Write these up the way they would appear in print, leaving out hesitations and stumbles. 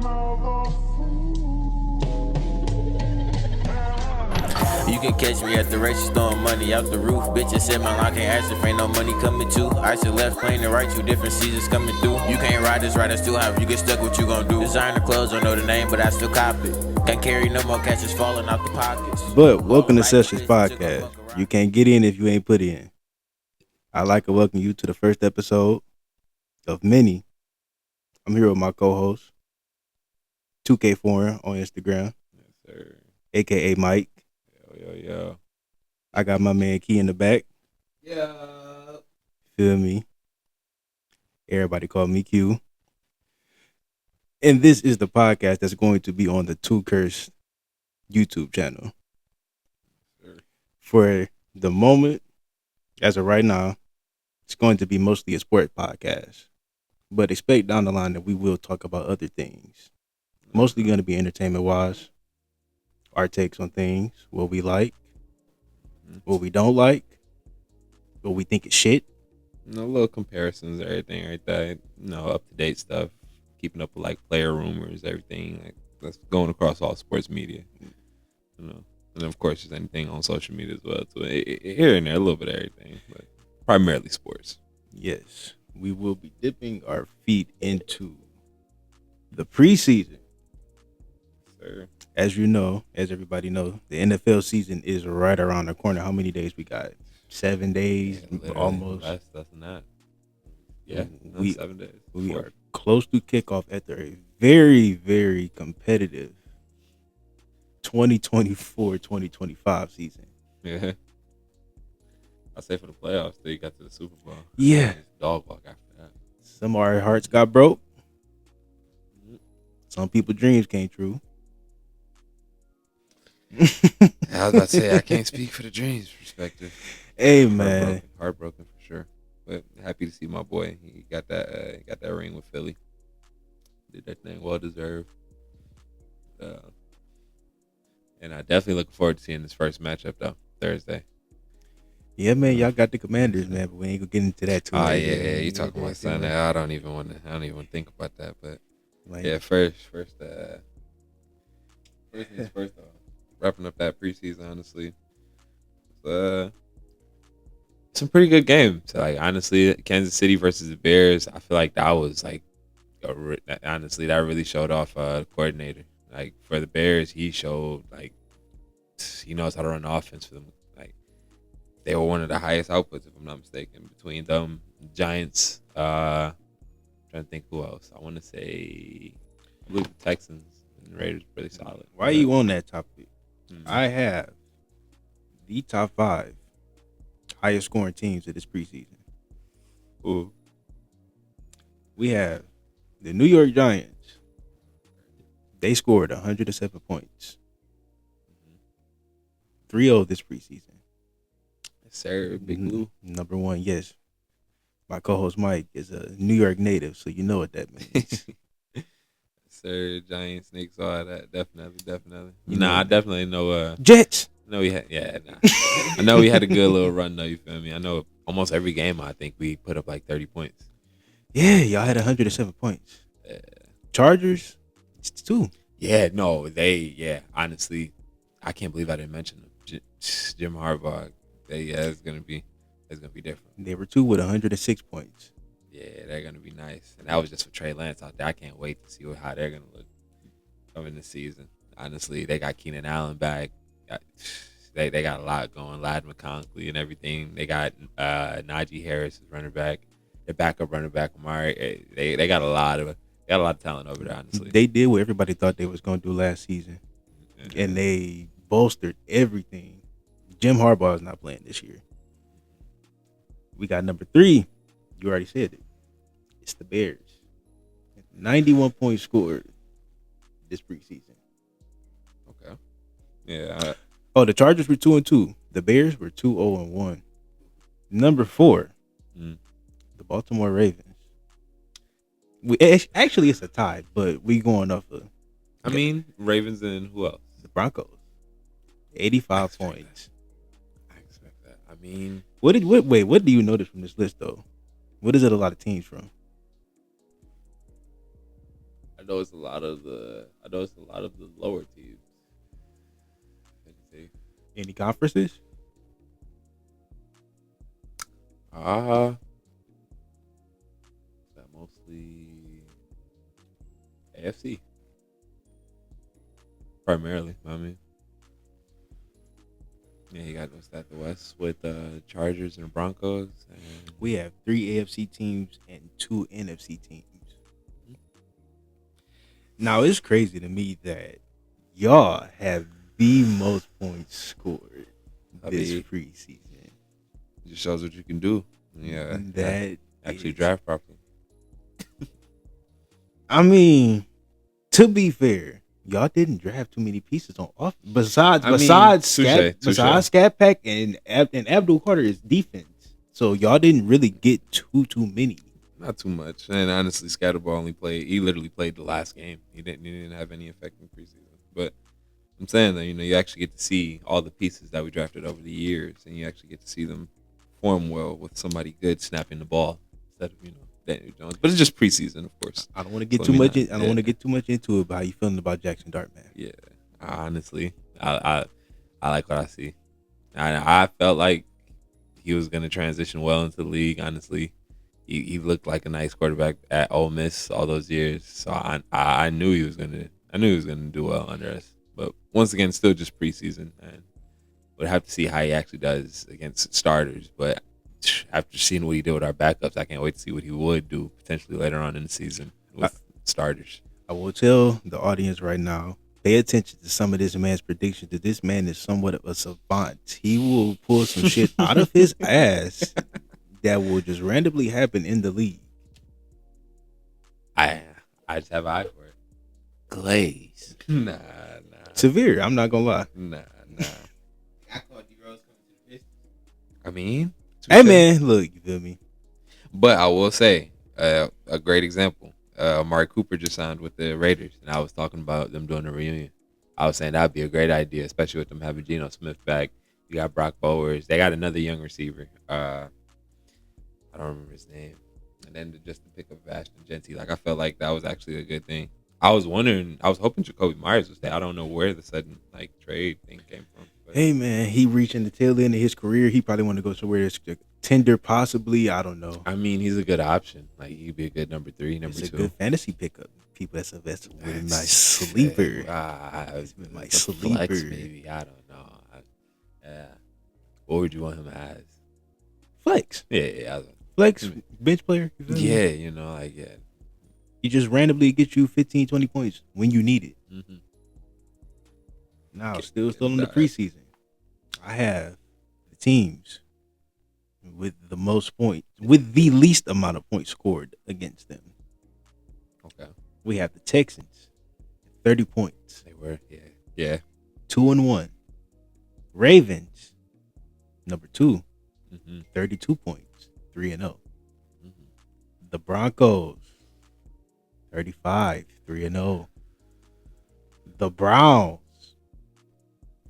You can catch me at the races throwing money out the roof. Bitches said my line can't ask if ain't no money coming too. I should left playing the right, 2 different seasons coming through. You can't ride this right, I still have. You get stuck, what you gonna do? Designer clothes, don't know the name, but I still cop it. Can't carry no more catches falling out the pockets. But welcome to Sessions Podcast. You can't get in if you ain't put in. I'd like to welcome you to the first episode of many. I'm here with my co-host, 2K Foreign on Instagram. Yes, sir. AKA Mike. Yo. I got my man Key in the back. Yeah. Feel me? Everybody call me Q. And this is the podcast that's going to be on the Two Cursed YouTube channel. Sure. For the moment, as of right now, it's going to be mostly a sport podcast. But expect down the line that we will talk about other things. Mostly going to be entertainment-wise. Our takes on things, what we like, what we don't like, what we think is shit. Little comparisons, everything like that. Up-to-date stuff. Keeping up with like player rumors, everything like that's going across all sports media. And then of course just anything on social media as well. So here and there, a little bit of everything, but primarily sports. Yes, we will be dipping our feet into the preseason. Sir. As you know, as everybody knows, the NFL season is right around the corner. How many days we got? 7 days, almost. Less than that. Yeah, 7 days. We are close to kickoff after a very, very competitive 2024-2025 season. Yeah. I say for the playoffs, they got to the Super Bowl. Yeah. Dog walk after that. Some of our hearts got broke. Some people's dreams came true. I was about to say I can't speak for the dreams perspective. Hey man, heartbroken for sure. But happy to see my boy. He got that ring with Philly. Did that thing well deserved. And I definitely looking forward to seeing this first matchup though Thursday. Yeah, man, y'all got the Commanders, man, but we ain't gonna get into that too. Oh yeah. You talking about Sunday? I don't even want to think about that. But yeah, first things first. Wrapping up that preseason, honestly. Some pretty good games. Like honestly, Kansas City versus the Bears. I feel like that was like, honestly, that really showed off the coordinator. Like for the Bears, he showed like he knows how to run the offense for them. Like they were one of the highest outputs, if I'm not mistaken, between them Giants. Trying to think who else. I want to say, I believe the Texans and the Raiders really solid. Why are you on that topic? I have the top 5 highest scoring teams of this preseason. Ooh. We have the New York Giants. They scored 107 points. 3-0 this preseason. Sir, Big Blue. Number 1, yes. My co-host Mike is a New York native, so you know what that means. Sir, Giants, Snakes, all that. Definitely. I definitely know. Jets. No, we had. Yeah, nah. I know we had a good little run though. You feel me? I know almost every game. I think we put up like 30 points. Yeah, y'all had 107 points. Chargers, it's 2. Yeah, no, they. Yeah, honestly, I can't believe I didn't mention them. Jim Harbaugh. It's gonna be different. They were 2 with 106 points. Yeah, they're gonna be nice, and that was just for Trey Lance out there. I can't wait to see how they're gonna look coming this season. Honestly, they got Keenan Allen back. They got a lot going. Ladd McConkey and everything. They got Najee Harris as running back. Their backup running back Amari. They got a lot of talent over there. Honestly, they did what everybody thought they was gonna do last season, and they bolstered everything. Jim Harbaugh is not playing this year. We got number 3. You already said it. It's the Bears. 91 points scored this preseason. Okay. Yeah. The Chargers were 2-2. The Bears were 2-0-1. Number 4, the Baltimore Ravens. Actually, it's a tie, but we going off of. Ravens and who else? The Broncos. 85 points. I expect that. What do you notice from this list though? What is it a lot of teams from? I I know it's a lot of the lower teams. Let me see. Any conferences? That mostly AFC primarily. I mean, yeah, you got what's that? The West with Chargers and Broncos. And We have 3 AFC teams and 2 NFC teams. Now it's crazy to me that y'all have the most points scored this preseason. It just shows what you can do. Yeah, that actually is, draft properly. I mean, to be fair, y'all didn't draft too many pieces on off. Besides Scat Pack and Abdul Carter is defense. So y'all didn't really get too many. Not too much. And honestly, Scatterball he literally played the last game. He didn't have any effect in preseason. But I'm saying that, you actually get to see all the pieces that we drafted over the years, and you actually get to see them perform well with somebody good snapping the ball instead of, Daniel Jones. But it's just preseason, of course. I don't want to get too much. I don't want to get too much into it. But how you feeling about Jackson Dart, man? Yeah, honestly, I like what I see. I felt like he was going to transition well into the league. Honestly, he looked like a nice quarterback at Ole Miss all those years. So I knew he was gonna do well under us. But once again, still just preseason, and we'll have to see how he actually does against starters. But after seeing what he did with our backups, I can't wait to see what he would do potentially later on in the season with starters. I will tell the audience right now, pay attention to some of this man's predictions, that this man is somewhat of a savant. He will pull some shit out of his ass that will just randomly happen in the league. I just have an eye for it. Glaze. Nah. Severe, I'm not going to lie. Nah. I mean, hey man, look, you feel me? But I will say, a great example. Amari Cooper just signed with the Raiders, and I was talking about them doing a reunion. I was saying that'd be a great idea, especially with them having Geno Smith back. You got Brock Bowers. They got another young receiver. I don't remember his name. And then just to pick up Ashton Genty, I felt like that was actually a good thing. I was hoping Jacoby Myers would stay. I don't know where the sudden trade thing came from. But hey man, he reaching the tail end of his career. He probably want to go somewhere that's tender, possibly. I don't know. I mean, he's a good option. He'd be a good number 3, number 2. It's a good fantasy pickup. People that's invested with a nice sleeper. My sleeper, flex, maybe. I don't know. What would you want him as? Flex. Yeah. Flex bench player. Yeah, He just randomly get you 15, 20 points when you need it. Mm-hmm. Now, still in the preseason, I have the teams with the most points, with the least amount of points scored against them. Okay. We have the Texans, 30 points. They were, yeah. 2-1. Ravens, number 2, 32 points, 3-0. Mm-hmm. The Broncos, 35, 3-0. The Browns,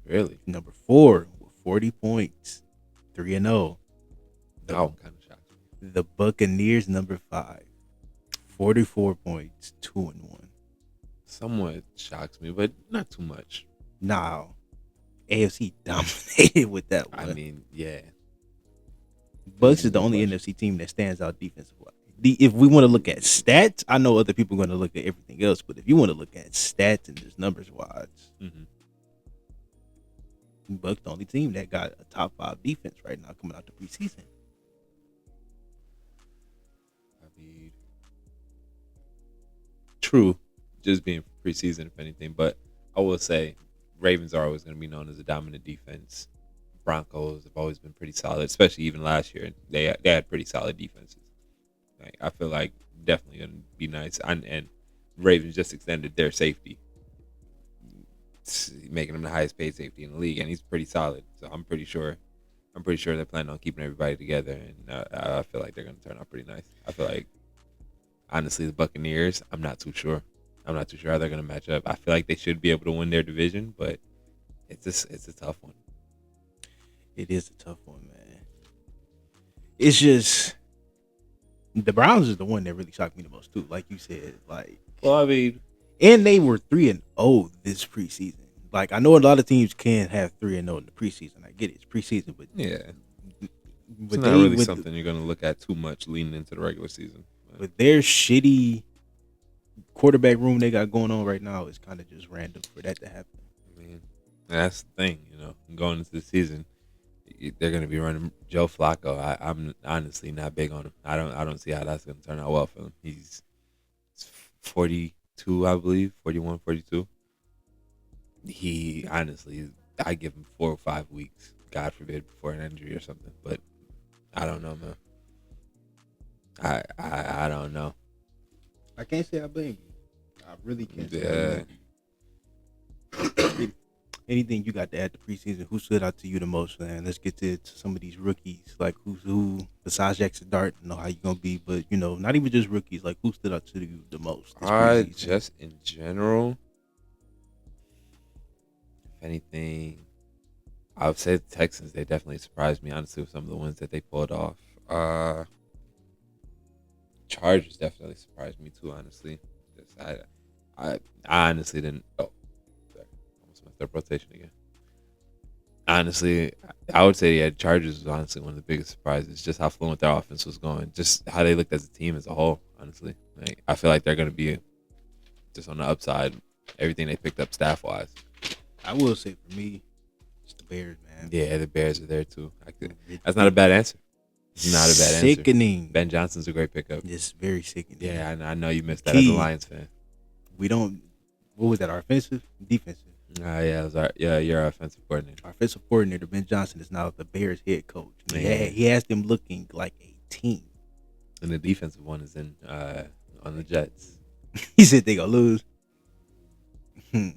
really, number 4 with 40 points, 3-0. That one kind of shocked me. The Buccaneers, number 5, 44 points, 2-1. Somewhat shocks me, but not too much. Now, AFC dominated with that one. I mean, yeah. Bucks is the only NFC team that stands out defensive-wise. If we want to look at stats, I know other people are going to look at everything else, but if you want to look at stats and just numbers-wise, Bucks the only team that got a top 5 defense right now coming out the preseason. I mean, true, just being preseason, if anything, but I will say Ravens are always going to be known as a dominant defense. Broncos have always been pretty solid, especially even last year. They had pretty solid defenses. I feel like definitely going to be nice. And Ravens just extended their safety, making him the highest paid safety in the league, and he's pretty solid. So I'm pretty sure they're planning on keeping everybody together, and I feel like they're going to turn out pretty nice. I feel like, honestly, the Buccaneers, I'm not too sure how they're going to match up. I feel like they should be able to win their division, but it's a tough one. It is a tough one, man. It's just the Browns is the one that really shocked me the most too. Like you said, Well, I mean, And they were 3-0 this preseason. Like, I know a lot of teams can have 3-0 in the preseason. I get it, it's preseason, but yeah, it's but not they really with something you're going to look at too much leaning into the regular season. with their shitty quarterback room they got going on right now, it's kind of just random for that to happen. I mean, that's the thing, going into the season, they're going to be running Joe Flacco. I'm honestly not big on him. I don't see how that's going to turn out well for him. He's 42, I believe, 41, 42. He honestly, I give him 4 or 5 weeks, God forbid, before an injury or something. But I don't know, man. I don't know. I can't say I blame you. I really can't say I Yeah. blame you. Anything you got to add to preseason? Who stood out to you the most, man? Let's get to some of these rookies. Like who besides Jackson Dart, know how you gonna be, but not even just rookies. Like who stood out to you the most this preseason? Just in general, if anything, I would say the Texans. They definitely surprised me, honestly, with some of the wins that they pulled off. Chargers definitely surprised me too, honestly. Just, I honestly didn't. Oh, sorry, almost messed up rotation again. Honestly, I would say Chargers was honestly one of the biggest surprises. Just how fluent their offense was going, just how they looked as a team as a whole. Honestly, I feel like they're going to be just on the upside. Everything they picked up staff wise. I will say for me, it's the Bears, man. Yeah, the Bears are there too. That's not a bad answer. It's not a bad answer. Sickening. Ben Johnson's a great pickup. It's very sickening. Yeah, I know you missed that as a Lions fan. We don't. What was that? Our offensive, defensive. Yeah, it was you're our offensive coordinator. Our offensive coordinator Ben Johnson is now the Bears head coach. Yeah. He has them looking like a team. And the defensive one is in on the Jets. He said they gonna lose. Where's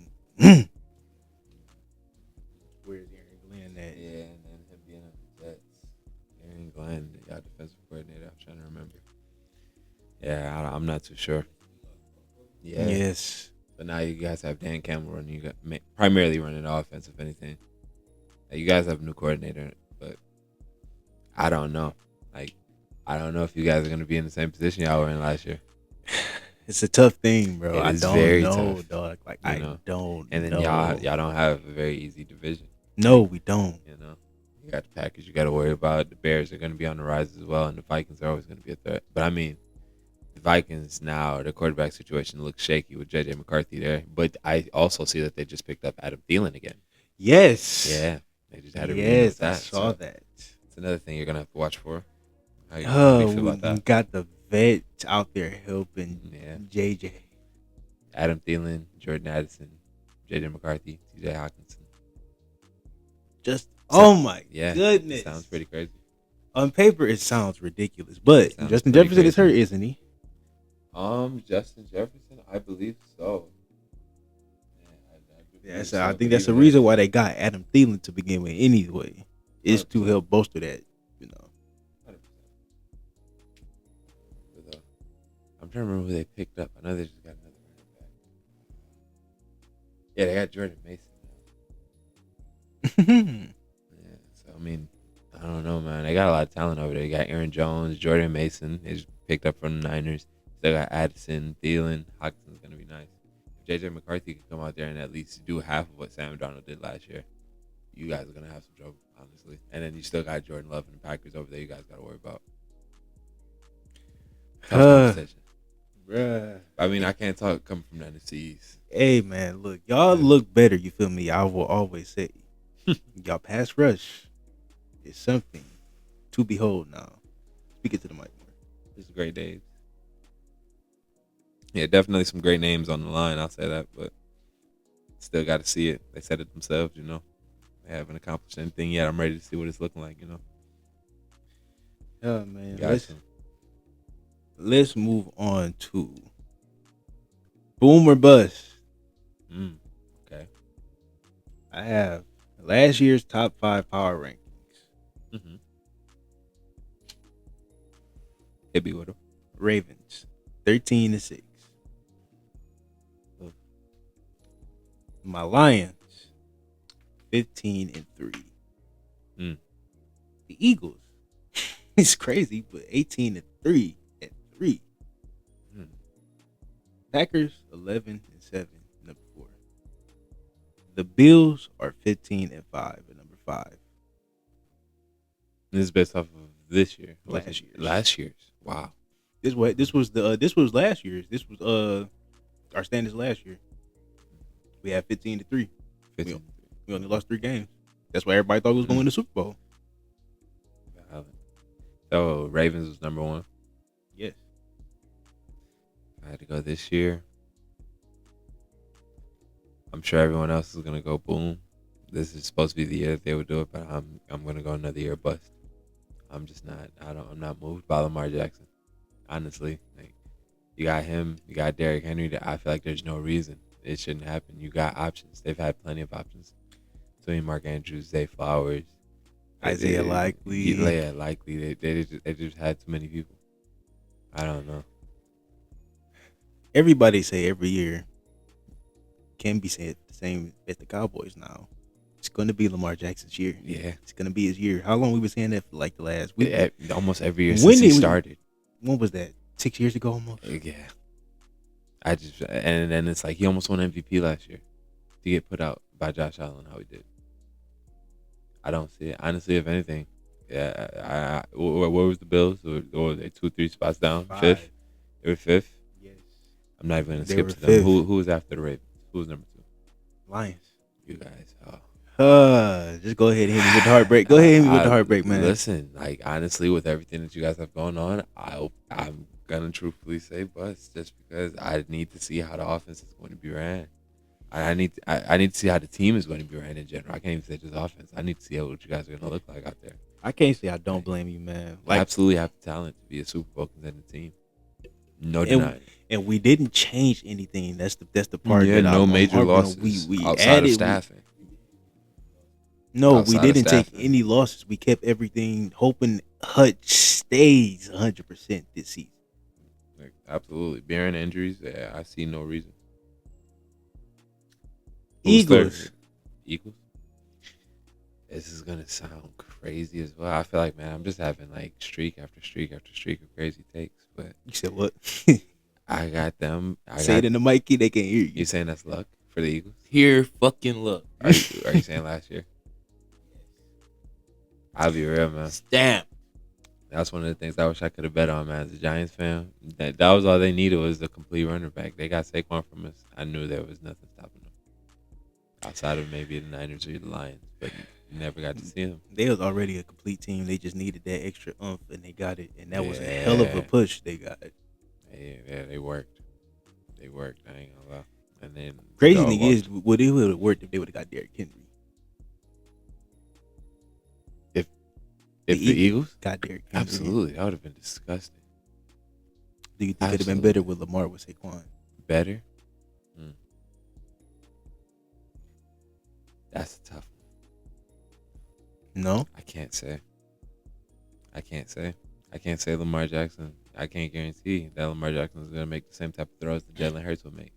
Aaron Glenn at? Yeah, and then him being on the Jets. Aaron Glenn, y'all defensive coordinator. I'm trying to remember. Yeah, I'm not too sure. Yeah. Yes. But now you guys have Dan Campbell running. You got primarily running offense, if anything. You guys have a new coordinator, but I don't know. I don't know if you guys are going to be in the same position y'all were in last year. It's a tough thing, bro. I It's don't very know, tough, dog. Like I don't. And then know. y'all don't have a very easy division. No, we don't. You got the Packers you got to worry about. The Bears are going to be on the rise as well, and the Vikings are always going to be a threat. But I mean, the Vikings now, their quarterback situation looks shaky with JJ McCarthy there. But I also see that they just picked up Adam Thielen again. Yes. Yeah, they just had to yes, that. I saw that. It's another thing you're gonna have to watch for. How do you feel about that? We got the vet out there helping JJ. Adam Thielen, Jordan Addison, JJ McCarthy, TJ Hawkinson. My goodness. Sounds pretty crazy. On paper, it sounds ridiculous, but Justin Jefferson is hurt, isn't he? Justin Jefferson, I believe so. I think that's the reason why they got Adam Thielen to begin with anyway. Is to help bolster that, 100%. I'm trying to remember who they picked up. I know they just got another running back. Yeah, they got Jordan Mason. Yeah, so I mean, I don't know, man. They got a lot of talent over there. You got Aaron Jones, Jordan Mason is picked up from the Niners. Still got Addison, Thielen, Hawkinson's gonna be nice. If JJ McCarthy can come out there and at least do half of what Sam Darnold did last year, you guys are gonna have some trouble, honestly. And then you still got Jordan Love and the Packers over there. You guys got to worry about. Tough conversation. Bruh. I mean, I can't talk coming from the NFCs. Hey man, look, y'all look better. You feel me? I will always say, y'all pass rush is something to behold now. Speak it to the mic more. It's great days. Yeah, definitely some great names on the line. I'll say that, but still got to see it. They said it themselves, They haven't accomplished anything yet. I'm ready to see what it's looking like, Yeah, man. Gotcha. Let's move on to boom or bust. Okay. I have last year's top 5 power rankings. Mm-hmm. Hit me with them. Ravens 13-6. My Lions 15-3. The Eagles, it's crazy, but 18-3 at 3. Packers 11-7, number 4. The Bills are 15-5 at number 5. This is based off of this year. Last year's. Last year's. Wow. This was last year's. This was our standings last year. We had 15-3. 15. We only lost 3 games. That's why everybody thought we was going to win the Super Bowl. So Ravens was number 1. Yes. I had to go this year. I'm sure everyone else is gonna go boom. This is supposed to be the year that they would do it, but I'm gonna go another year bust. I'm just not. I'm not moved by Lamar Jackson. Honestly, like you got him, you got Derrick Henry. That I feel like there's no reason it shouldn't happen. You got options. They've had plenty of options. Between Mark Andrews, Zay Flowers, Isaiah Likely. Yeah, Likely. They just had too many people. I don't know. Everybody say every year can be said the same as the Cowboys now. It's going to be Lamar Jackson's year. Yeah. It's going to be his year. How long we been saying that for like the last week? Almost every year since he started. When was that? 6 years ago almost? Yeah. And then it's like he almost won MVP last year to get put out by Josh Allen how he did. I don't see it. Honestly, if anything, yeah. Where was the Bills? Or were they 2-3 spots down? 5th? They were 5th? Yes. I'm not even going to They skip were to them. 5th. Who was after the Ravens? Who was number 2? Lions. You guys. Just go ahead and hit me with the heartbreak. Go ahead and hit me with the heartbreak, man. Listen, like honestly, with everything that you guys have going on, I'm gonna truthfully say bust just because I need to see how the offense is going to be ran. I need to see how the team is going to be ran in general. I can't even say just offense. I need to see what you guys are going to look like out there. I can't say I don't blame you, man. Like, absolutely have the talent to be a Super Bowl contending team. No denying. And we didn't change anything. That's the part. Yeah, that no major losses. We outside added of staffing. No, Outside we of didn't take staffing. any losses. We kept everything, hoping Hutch stays 100% this season. Like, absolutely. Bearing injuries, yeah, I see no reason. Who's Eagles. third? Eagles? This is going to sound crazy as well. I feel like, man, I'm just having like streak after streak after streak of crazy takes. But You said what? I got them. Say it in the mic, they can't hear you. You saying that's luck for the Eagles? Here fucking look. Are you saying last year? I'll be real, man. Stamp. That's one of the things I wish I could have bet on, man. As a Giants fan, that was all they needed was a complete runner back. They got Saquon from us. I knew there was nothing stopping them outside of maybe the Niners or the Lions, but you never got to see them. They was already a complete team. They just needed that extra oomph, and they got it. And that was a hell of a push they got. Yeah, they worked. They worked. I ain't gonna lie. And then Crazy thing is, would it would have worked if they would have got Derrick Henry? If the Eagles got Derrick Henry, absolutely, that would have been disgusting. Do you think it'd have been better with Lamar with Saquon? Better? That's a tough one. No, I can't say. I can't say Lamar Jackson. I can't guarantee that Lamar Jackson is going to make the same type of throws that Jalen Hurts will make.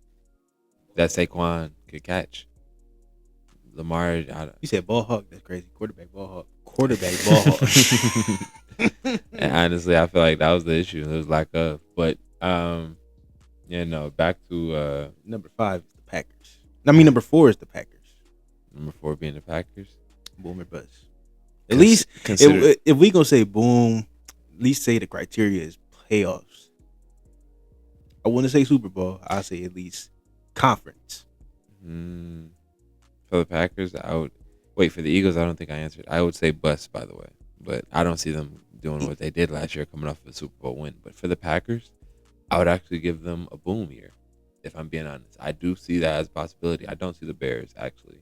That Saquon could catch. Lamar, you said ball hawk. That's crazy. Quarterback ball hawk. And honestly, I feel like that was the issue. It was lack of. But back to number 5 is the Packers. Number 4 is the Packers. Number 4 being the Packers. Boom or bust. At least if we gonna say boom, at least say the criteria is playoffs. I wouldn't say Super Bowl. I say at least conference. For the Packers, I would wait. For the Eagles, I don't think I answered. I would say bust, by the way, but I don't see them doing what they did last year, coming off of a Super Bowl win. But for the Packers, I would actually give them a boom year. If I'm being honest, I do see that as a possibility. I don't see the Bears actually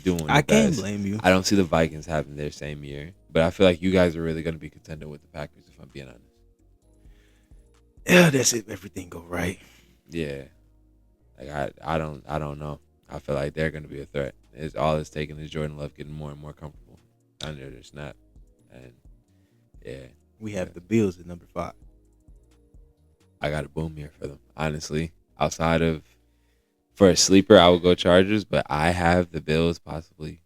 doing. I can't blame you. I don't see the Vikings having their same year, but I feel like you guys are really going to be contending with the Packers. If I'm being honest. Yeah, that's it. Everything go right. Yeah, like I don't know. I feel like they're going to be a threat. All it's taking is Jordan Love getting more and more comfortable under their snap, and we have the Bills at number 5. I got a boom here for them. Honestly, outside of for a sleeper, I would go Chargers, but I have the Bills possibly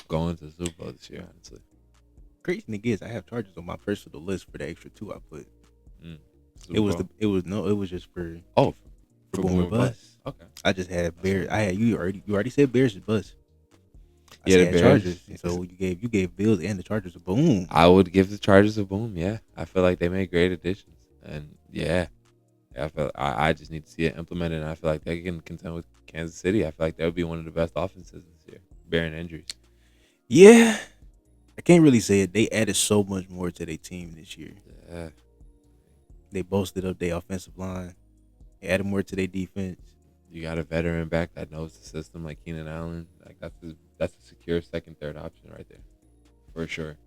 going to the Super Bowl this year. Honestly, crazy thing is, I have Chargers on my personal list for the extra 2 I put. It was just for for Boomer Bust. Okay. I just had Bears. I had you already said Bears is bust. I Yeah, the said Bears. Chargers. And so you gave Bills and the Chargers a boom. I would give the Chargers a boom. Yeah, I feel like they made great additions, and I just need to see it implemented. And I feel like they can contend with Kansas City. I feel like that would be one of the best offenses this year, bearing injuries. Yeah, I can't really say it. They added so much more to their team this year. Yeah, They bolstered up their offensive line. They added more to their defense. you got a veteran back that knows the system like Keenan Allen. Like that's a secure second, third option right there, for sure.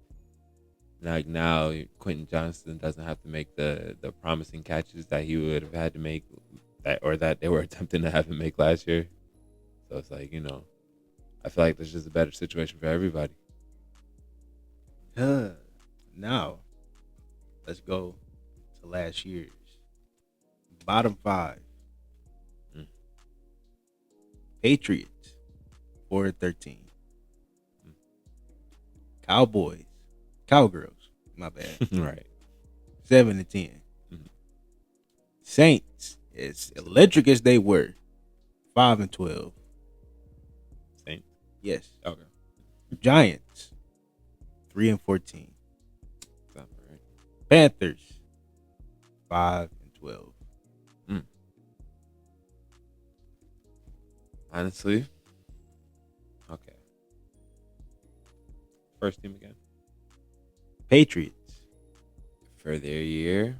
Like now, Quentin Johnston doesn't have to make the promising catches that he would have had to make, that they were attempting to have him make last year. So it's like, I feel like there's just a better situation for everybody. Now, let's go to last year's bottom 5. Patriots 4-13. Cowgirls, my bad, Right. 7-10. Saints, as electric as they were, 5-12. Saints. Yes. Okay. Giants, 3-14. Sounds right. Panthers, 5-12. Honestly, okay. First team again Patriots, for their year.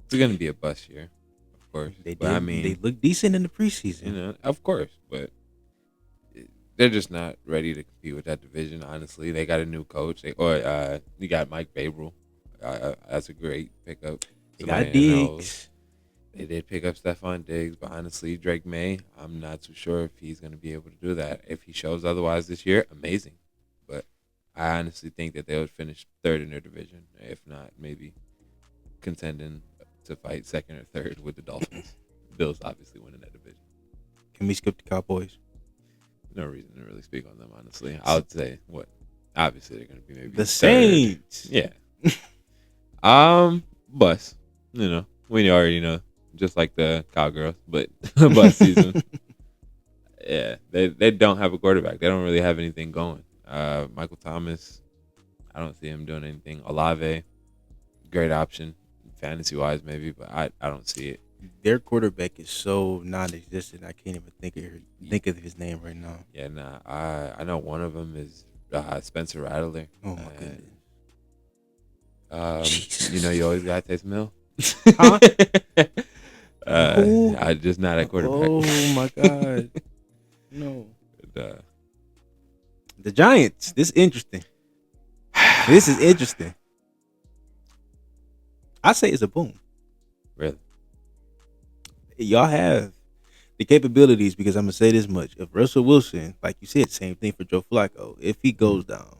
It's gonna be a bust year, of course. they did. But I mean, they look decent in the preseason. of course, but they're just not ready to compete with that division. Honestly, they got a new coach. You got Mike Babel. That's a great pickup. They got Somebody that knows. Diggs. They did pick up Stephon Diggs, but honestly, Drake May, I'm not too sure if he's going to be able to do that. If he shows otherwise this year, amazing. But I honestly think that they would finish third in their division, if not maybe contending to fight second or third with the Dolphins. Bills obviously winning that division. Can we skip the Cowboys? No reason to really speak on them, honestly. I would say what? Obviously, they're going to be maybe The third. Saints. Yeah. Bus. We already know. Just like the Cowgirls, but bus season. Yeah, they don't have a quarterback. They don't really have anything going. Michael Thomas, I don't see him doing anything. Olave, great option, fantasy-wise maybe, but I don't see it. Their quarterback is so non-existent. I can't even think of his name right now. Yeah, nah. I know one of them is Spencer Rattler. Oh my goodness. You always got Taysom Hill. Huh? I just not at quarterback. Oh my god. No. But, the Giants. This is interesting. This is interesting. I say it's a boom. Really? Y'all have the capabilities, because I'm gonna say this much: if Russell Wilson, like you said, same thing for Joe Flacco, if he goes down,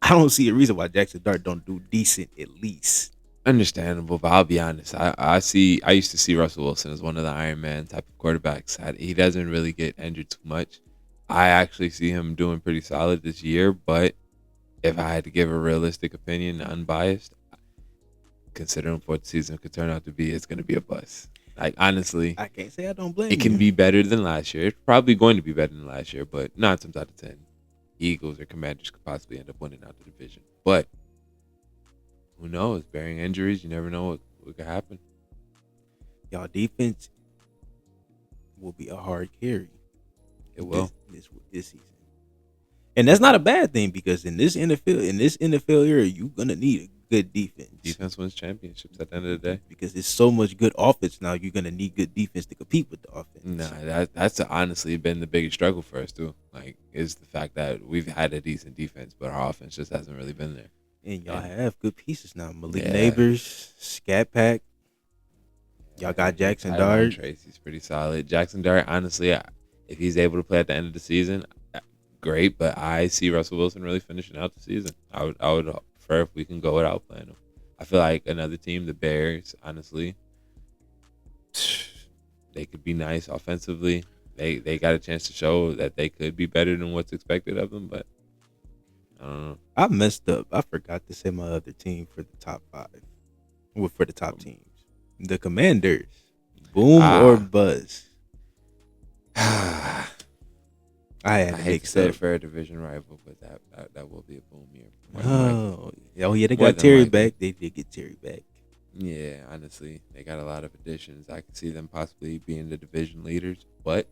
I don't see a reason why Jackson Dart don't do decent at least. Understandable, but I'll be honest. I used to see Russell Wilson as one of the Iron Man type of quarterbacks. He doesn't really get injured too much. I actually see him doing pretty solid this year, but if I had to give a realistic opinion, unbiased, considering what the season could turn out to be, it's going to be a bust. Like, honestly, I can't say I don't blame it can you. be better than last year. It's probably going to be better than last year, but 9 times out of 10, Eagles or Commanders could possibly end up winning out the division. But who knows? Bearing injuries, you never know what could happen. Y'all defense will be a hard carry. It will. This season. And that's not a bad thing, because in this NFL era, you're gonna need a good defense. Defense wins championships at the end of the day. Because there's so much good offense now, you're gonna need good defense to compete with the offense. Nah, that's honestly been the biggest struggle for us too. Like, is the fact that we've had a decent defense, but our offense just hasn't really been there. And y'all have good pieces now. Malik Neighbors, Scat Pack. Y'all got Jackson Dart. Tracy's pretty solid. Jackson Dart, honestly, if he's able to play at the end of the season, great. But I see Russell Wilson really finishing out the season. I would prefer if we can go without playing him. I feel like another team, the Bears, honestly, they could be nice offensively. They got a chance to show that they could be better than what's expected of them, but I don't know. I messed up. I forgot to say my other team for the top 5. for the top teams. The Commanders, boom or buzz. I I had to hate to mix say up. it for a division rival, but that will be a boom year. Oh yeah, they More got than Terry likely. back. They did get Terry back. Yeah, honestly, they got a lot of additions. I can see them possibly being the division leaders, but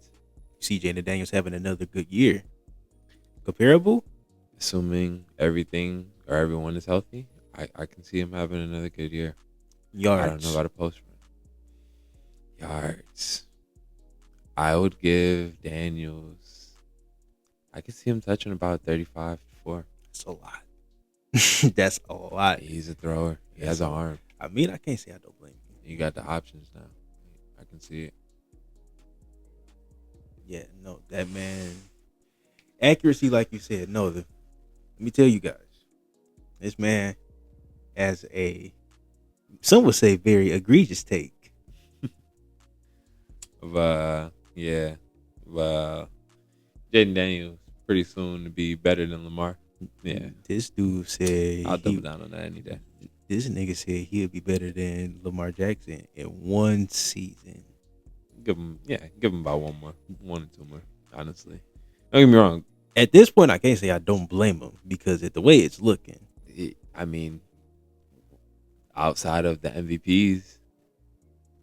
CJ Daniels having another good year. Comparable? assuming everything or everyone is healthy, I can see him having another good year. Yards. I don't know about a post run. Yards. I would give Daniels. I could see him touching about 35 to 4. That's a lot. That's a lot. He's a thrower. He has an arm. I mean, I can't say I don't blame him. You got the options now. I can see it. Yeah, no, that man. Accuracy, like you said, no. Let me tell you guys, this man has some would say, very egregious take. Yeah. Jaden Daniels pretty soon to be better than Lamar. Yeah. This dude said I'll double down on that any day. This nigga said he'll be better than Lamar Jackson in one season. Give him about one or two more. Honestly, don't get me wrong. At this point, I can't say I don't blame him because the way it's looking. I mean, outside of the MVPs,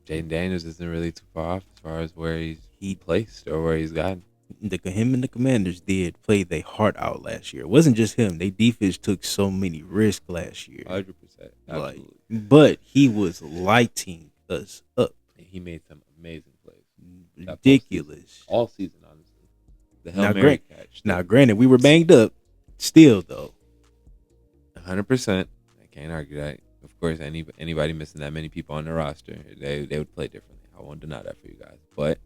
Jaden Daniels isn't really too far off as far as where he's placed or where he's gotten. Him and the Commanders did play their heart out last year. It wasn't just him. They defense took so many risks last year. 100%. Absolutely. But he was lighting us up. And he made some amazing plays. Ridiculous. All season, honestly. The Hail Mary catch. Now, granted, we were banged up. Still, though. 100%. I can't argue that. Of course, anybody missing that many people on the roster, they would play differently. I won't deny that for you guys. But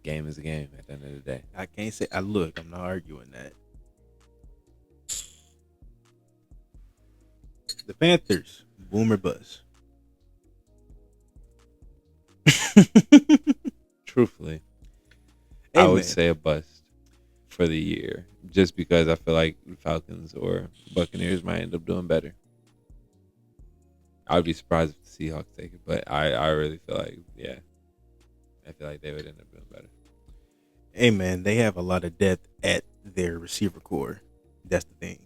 game is a game at the end of the day. I can't say. I'm not arguing that. The Panthers, boom or bust? Truthfully, Hey, I would say a bust for the year, just because I feel like the Falcons or Buccaneers might end up doing better. I would be surprised if the Seahawks take it, but I really feel like, yeah, I feel like they would end up doing better. Hey, man, they have a lot of depth at their receiver core. That's the thing.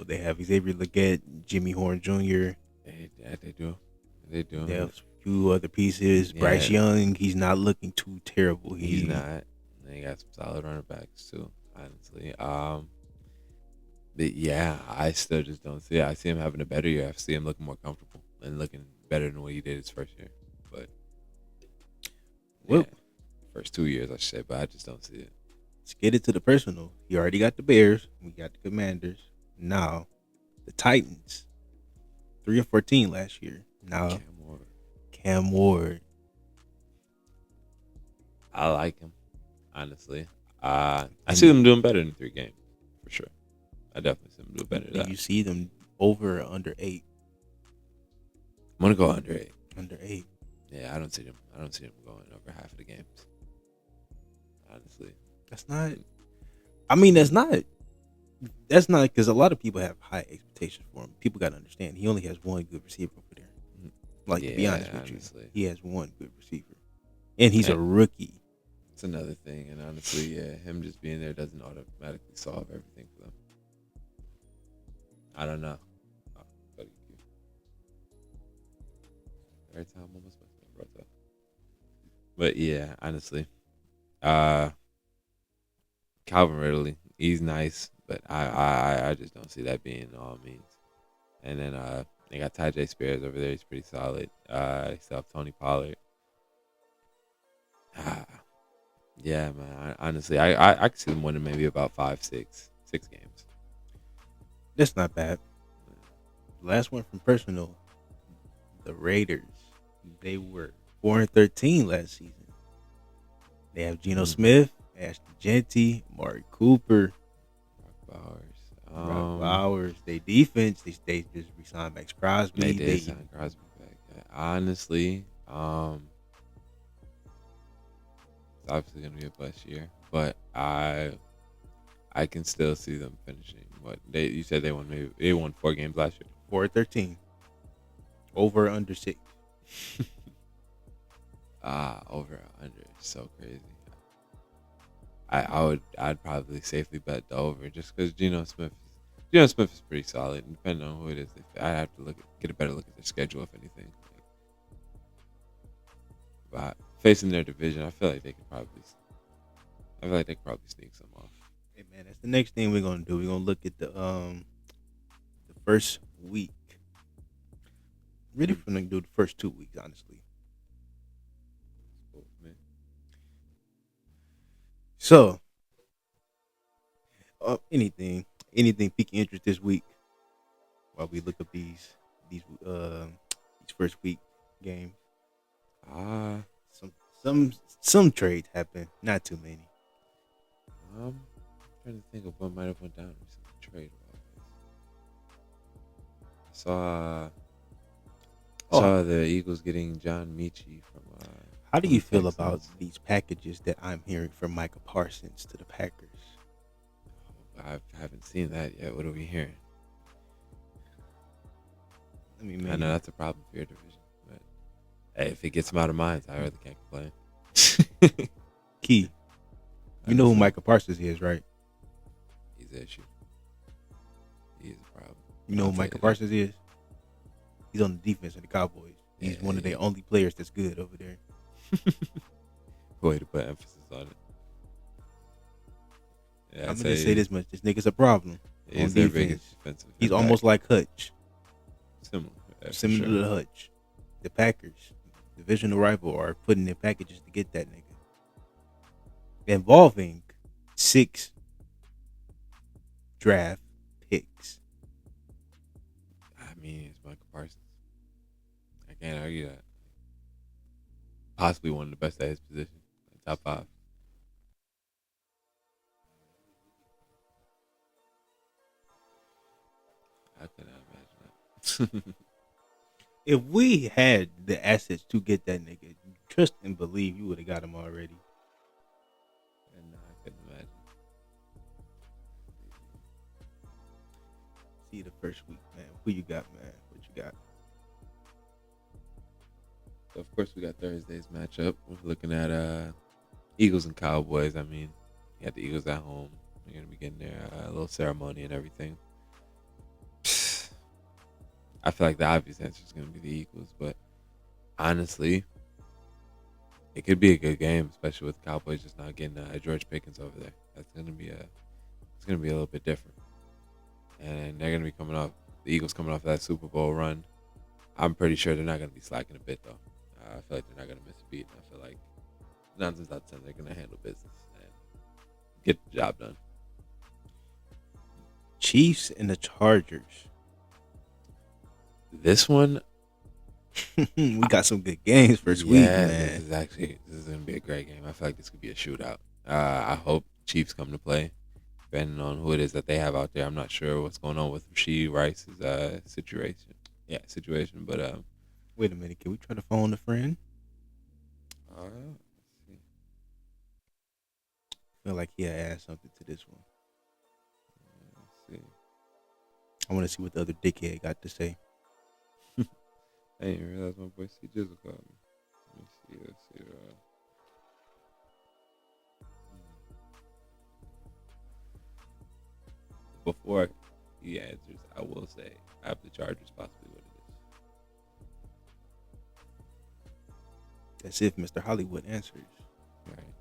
They have Xavier Legette, Jimmy Horn Jr. They do. They have a few other pieces. Yeah. Bryce Young, he's not looking too terrible. He's not. They got some solid running backs too, honestly. But yeah, I still just don't see it. I see him having a better year. I see him looking more comfortable and looking better than what he did his first year. But first 2 years, I should say, but I just don't see it. Let's get it to the personal. You already got the Bears. We got the Commanders. Now, the Titans. 3-14 last year. Now, Cam Ward. I like him, honestly. I see them doing better than 3 games, for sure. I definitely see them do better than that. You see them over or under 8? I'm gonna go under 8. Under 8. Yeah, I don't see them going over half of the games. Honestly, that's not. I mean, that's not because a lot of people have high expectations for him. People got to understand he only has one good receiver over there. Like, to be honest with you, he has one good receiver, and he's a rookie. It's another thing, and honestly, yeah, him just being there doesn't automatically solve everything for them. I don't know. Every time almost brought up. But yeah, honestly, Calvin Ridley, he's nice, but I just don't see that being all means. And then they got Tyjae Spears over there. He's pretty solid. They still have Tony Pollard. Yeah, man. Honestly, I can see them winning maybe about 6 games. That's not bad. Last one from personal. The Raiders. They were 4-13 last season. They have Geno Smith, Ashton Genty, Amari Cooper, Brock Bowers. They defense, they just re-signed Max Crosby. They did sign Crosby back. Honestly, it's obviously gonna be a bust year, but I can still see them finishing. You said they won 4 games last year. 4-13. Over or under 6? Over or under. It's so crazy. I'd probably safely bet the over just because Geno Smith is pretty solid. And depending on who it is, I'd have to get a better look at their schedule, if anything. But facing their division, I feel like they could probably sneak some off. Hey man, that's the next thing we're gonna do. We're gonna look at the first week. Really, we're gonna do the first 2 weeks, honestly. Cool, man. So, anything pique your interest this week while we look up these first week games. Some trades happen, not too many. I'm trying to think of what might have went down recently trade wise. I saw the Eagles getting John Michie from. How do from you the feel Texans. about these packages that I'm hearing from Micah Parsons to the Packers? I haven't seen that yet. What are we hearing? I mean, I know that's a problem for your division, but hey, if it gets him out of minds, I really can't complain. Key, you know who Micah Parsons is, right? He's an issue. He is a problem. You know who Micah Parsons is? He's on the defense of the Cowboys. He's one of their only players that's good over there. Way to put emphasis on it. Yeah, I'm gonna say this much: this nigga's a problem on their defense. biggest defensive He's impact. almost like Hutch, Similar similar to Hutch. The Packers, divisional rival, are putting in packages to get that nigga, involving 6 draft picks. I mean, it's Michael Parsons. I can't argue that. Possibly one of the best at his position, top 5. I cannot imagine that. If we had the assets to get that nigga, trust and believe you would have got him already. And I couldn't imagine. See the first week, man. Who you got, man? What you got? So of course we got Thursday's matchup. We're looking at Eagles and Cowboys. I mean, you got the Eagles at home. They're gonna be getting their little ceremony and everything. I feel like the obvious answer is gonna be the Eagles, but honestly, it could be a good game, especially with Cowboys just not getting George Pickens over there. It's gonna be a little bit different, and they're gonna be the Eagles coming off that Super Bowl run. I'm pretty sure they're not gonna be slacking a bit though. I feel like they're not gonna miss a beat. I feel like 9 times out of 10 they're gonna handle business and get the job done. Chiefs and the Chargers. This one, We got some good games first week, man. this is gonna be a great game. I feel like this could be a shootout. I hope Chiefs come to play, depending on who it is that they have out there. I'm not sure what's going on with Rasheed Rice's situation. Yeah, situation. But Wait a minute, can we try to phone a friend? let's see. Feel like he had asked something to this one. Let's see. I want to see what the other dickhead got to say. I didn't realize my boy C Jizzle called me. Let's see. Before he answers, I will say I have the Chargers possibly what it is. That's if Mr. Hollywood answers. All right.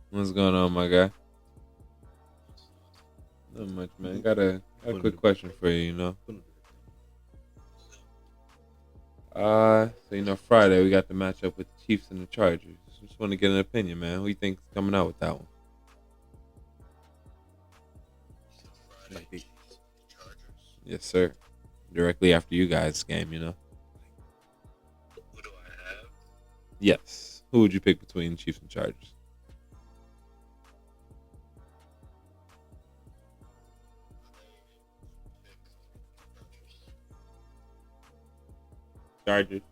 What's going on, my guy? Not much, man. Got a quick question for you, So, Friday we got the matchup with the Chiefs and the Chargers. Just want to get an opinion, man. Who you think's coming out with that one? Yes, sir. Directly after you guys' game, Who do I have? Yes. Who would you pick between Chiefs and Chargers? Chargers.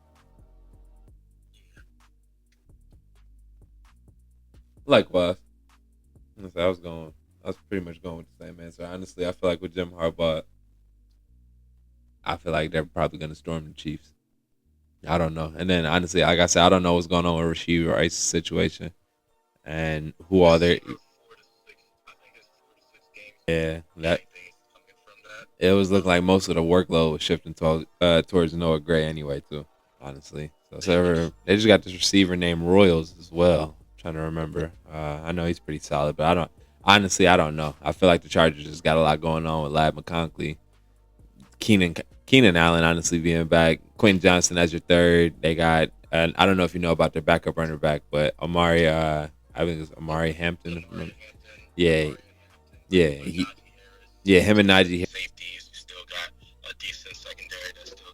Likewise. I was pretty much going with the same answer. Honestly, I feel like with Jim Harbaugh, I feel like they're probably going to storm the Chiefs. I don't know. And then honestly, like I said, I don't know what's going on with Rasheed Rice's situation and who all their. Receiver 4 to 6. I think it's 4 to 6 games. Yeah, that Anything coming from that. it was looking like most of the workload was shifting towards Noah Gray anyway too. Honestly, so they just got this receiver named Royals as well. Trying to remember. I know he's pretty solid, but I don't know. I feel like the Chargers just got a lot going on with Lad McConkey, Keenan Allen honestly being back, Quentin Johnson as your third. They got, and I don't know if you know about their backup running back, but I think it's Amari Hampton. Yeah, yeah, him and Najee. Safeties, you still got a decent secondary that still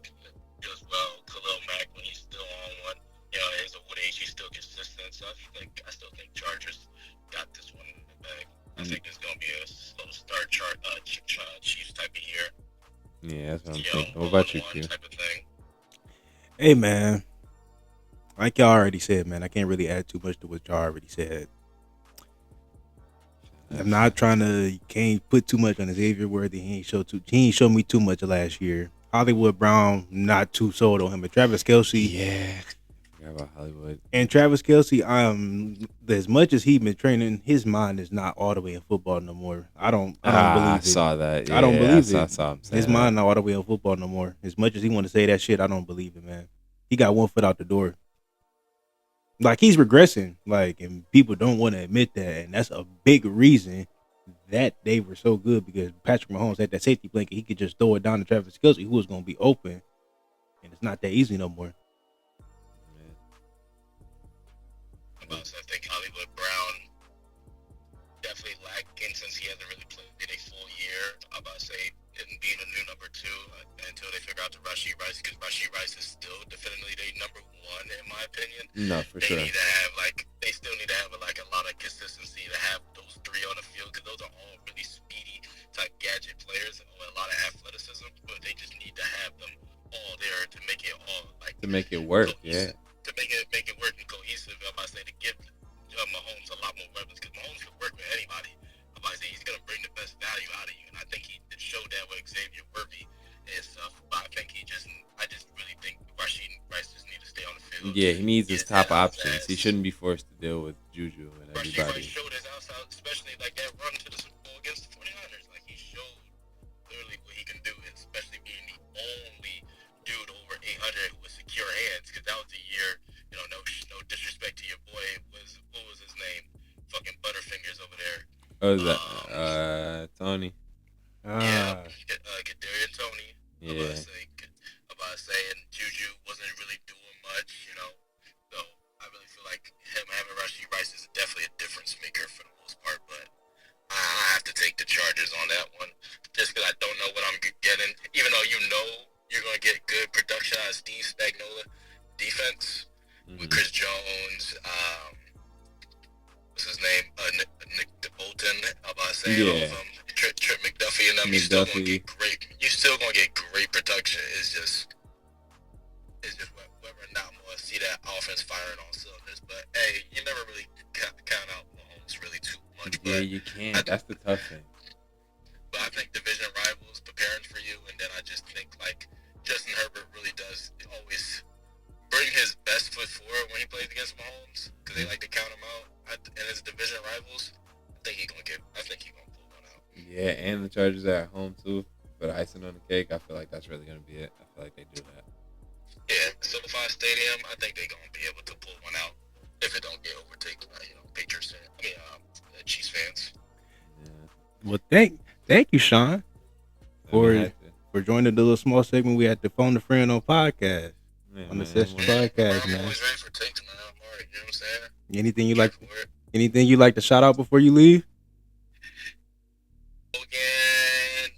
does well. Khalil Mack, when he's still on one, as a old age, he's still consistent. So I still think Chargers got this one in the bag. I think it's gonna be a slow start, Chiefs type of year. Yeah, that's what I'm thinking. What about you, Q? Type of thing. Hey, man. Like y'all already said, man, I can't really add too much to what y'all already said. I'm not trying to. Can't put too much on Xavier Worthy. He ain't show me too much last year. Hollywood Brown, not too sold on him. But Travis Kelce, Yeah, forgot about Hollywood. and Travis Kelce, as much as he's been training, his mind is not all the way in football no more. I don't believe I it. saw that. I don't Yeah, believe I it. saw him saying His that. mind not all the way in football no more. As much as he want to say that shit, I don't believe it, man. He got one foot out the door. Like, he's regressing, like, and people don't want to admit that, and that's a big reason that they were so good, because Patrick Mahomes had that safety blanket. He could just throw it down to Travis Kelce, who was going to be open, and it's not that easy no more. I think Hollywood Brown definitely lacking since he hasn't really played a full year. I'm about to say, and being a new number two until they figure out the Rashee Rice, because Rashee Rice is still definitely their number one in my opinion. No, for They sure. need to have they still need to have a lot of consistency to have those three on the field, because those are all really speedy type gadget players with a lot of athleticism, but they just need to have them all there to make it all To make it work, cohesive, yeah. to make it work and cohesive. I'm about to say to give Mahomes a lot more weapons, because Mahomes can work with anybody. I'm about to say he's gonna bring the best value out of you, and I think he showed that with Xavier Worthy and stuff. But I think I just really think Rashee Rice just need to stay on the field. Yeah, he needs his top Get options. He shouldn't be forced to deal with Juju and Rashee everybody. Rice showed his outside, especially like that run to the Super Bowl against the 49ers. Like, he showed clearly what he can do, especially being the only dude over 800 with secure hands, because that was the year, no disrespect to your boy, what was his name? Fucking Butterfingers over there. What was that? Tony. Yeah, Kadarian Tony. Yeah. About to say, and Juju wasn't really doing much, So I really feel like him having Rashee Rice is definitely a difference maker for the most part. But I have to take the Chargers on that one, just because I don't know what I'm getting. Even though you're going to get good production out of Steve Spagnuolo defense with Chris Jones. What's his name? Nick Bolton. I'm about to say all of them. Trip McDuffie and them. You're still gonna get great production. It's just whether or not I'm gonna see that offense firing on cylinders. But hey, you never really count out Mahomes really too much. Yeah, But you can't. That's the tough thing. But I think division rivals preparing for you, and then I just think Justin Herbert really does always bring his best foot forward when he plays against Mahomes, because they like to count him out. And his division rivals, I think he's gonna pull one out. Yeah, and the Chargers are at home too. But icing on the cake, I feel like that's really gonna be it. I feel like they do that. Yeah, SoFi Stadium, I think they're gonna be able to pull one out if it don't get overtaken by Patriots Chiefs fans. Yeah. Well, thank you, Sean, We have to. for joining the little small segment we had to phone a friend on podcast. Yeah, On the man, session I'm podcast, I'm man. always ready for takes, man. I'm already, you know what I'm saying? Anything Here for it. anything you like to shout out before you leave? Again.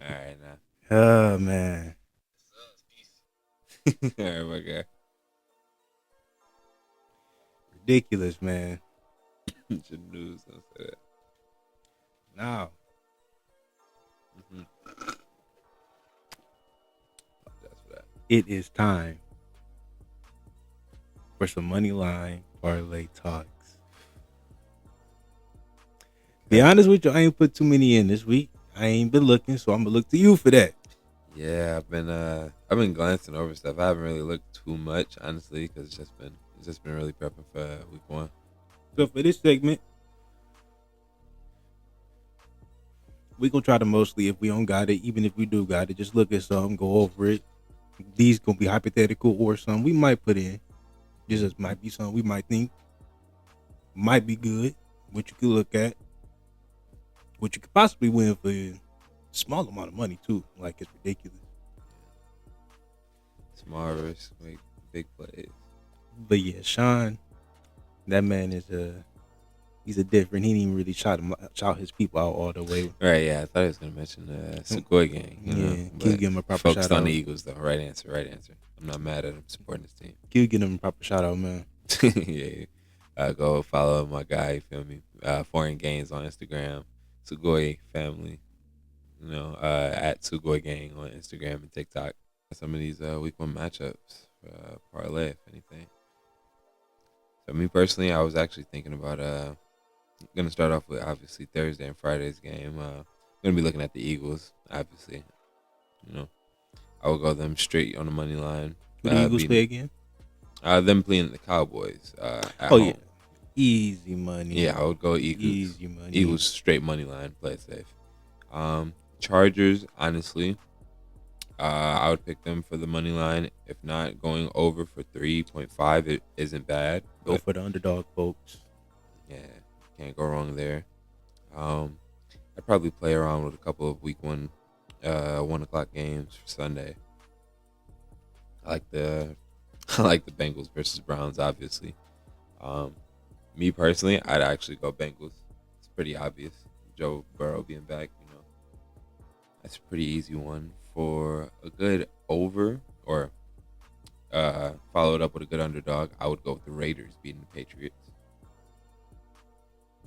All right, now. Oh man. Peace. All right, my guy. Ridiculous, man. Your news, don't say that. Now, That's for that. it is time for some money line parlay talks. Be honest with you, I ain't put too many in this week. I ain't been looking, so I'm gonna look to you for that. Yeah, I've been glancing over stuff. I haven't really looked too much, honestly, because it's just been really prepping for week 1. So for this segment, we gonna try to mostly, if we don't got it, even if we do got it, just look at something, go over it. These gonna be hypothetical or something we might put in. Just might be something we might think might be good, what you could look at, what you could possibly win for a small amount of money too. Like, it's ridiculous. Small risk, make big plays. But yeah, Sean, that man is he's a different. He didn't even really shout his people out all the way. Right, yeah. I thought he was gonna mention the Sugoi gang. You know, Can you give him a proper focused shout on out? the Eagles though. Right answer. I'm not mad at him supporting his team. Can you give him a proper shout out, man? Yeah. Go follow my guy, you feel me? Foreign Gains on Instagram. Sugoi family. You know, at Sugoi Gang on Instagram and TikTok. Some of these week 1 matchups, parlay, if anything. So me personally, I was actually thinking about gonna start off with obviously Thursday and Friday's game. Gonna be looking at the Eagles, obviously. You know, I will go them straight on the money line. Who the Eagles play again? Them playing the Cowboys. At Oh home. yeah, easy money. Yeah, I would go Eagles. Easy money. Eagles straight money line, play it safe. Chargers, honestly, I would pick them for the money line. If not, going over for 3.5, it isn't bad. Go for the underdog, folks. Yeah, can't go wrong there. I'd probably play around with a couple of week 1, 1 o'clock games for Sunday. I like the Bengals versus Browns, obviously. Me personally, I'd actually go Bengals. It's pretty obvious. Joe Burrow being back, you know, that's a pretty easy one. For a good over, or followed up with a good underdog, I would go with the Raiders beating the Patriots.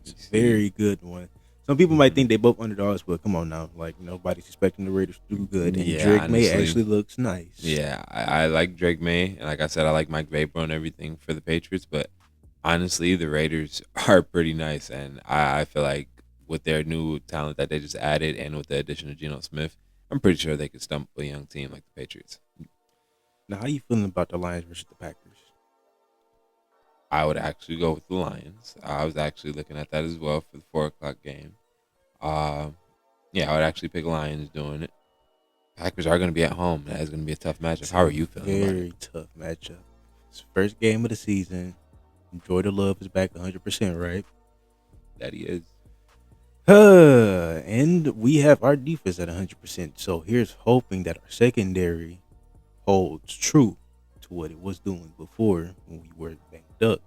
It's a very good one. Some people might think they both underdogs, but come on now, like, nobody's expecting the Raiders to do good, and Yeah, Drake May honestly. actually looks nice. Yeah, I like Drake May, and like I said, I like Mike Vrabel and everything for the Patriots. But honestly, the Raiders are pretty nice, and I feel like with their new talent that they just added, and with the addition of Geno Smith, I'm pretty sure they could stump a young team like the Patriots. Now, how you feeling about the Lions versus the Packers? I would actually go with the Lions. I was actually looking at that as well for the 4 o'clock game. Yeah, I would actually pick Lions doing it. Packers are going to be at home. That is going to be a tough matchup. How are you feeling about it? Very tough matchup. It's the first game of the season. Jordan Love is back 100%, right? That he is. And we have our defense at 100%. So here's hoping that our secondary holds true to what it was doing before when we were banged up.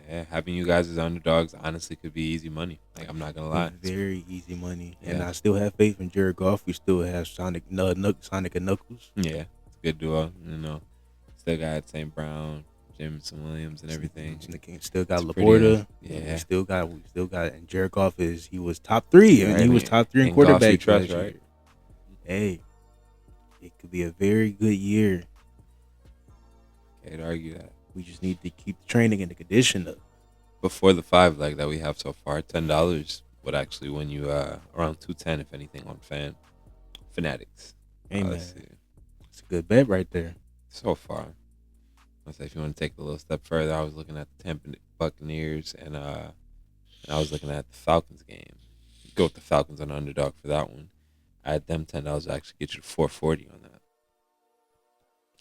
Yeah, having you guys as underdogs honestly could be easy money. Like, I'm not going to lie. Very easy money. And Yeah. I still have faith in Jared Goff. We still have Sonic and Knuckles. Yeah, it's a good duo. You know, still got St. Brown, Jameson Williams, and everything. Still got It's pretty, Laporta. yeah. We still got, and Jared Goff he was top 3. And Right, he was and- top 3 in and Goff we quarterback trust, last year. right? Hey, it could be a very good year. Can't argue that. We just need to keep the training and the condition up. Before the 5 leg that we have so far, $10 would actually win you around $210 if anything on Fanatics. Amen. Let's see. It's a good bet right there. So far, let's say if you want to take it a little step further, I was looking at the Tampa Buccaneers and I was looking at the Falcons game. Go with the Falcons on the underdog for that one. I had them $10 to actually get you to 440 on that.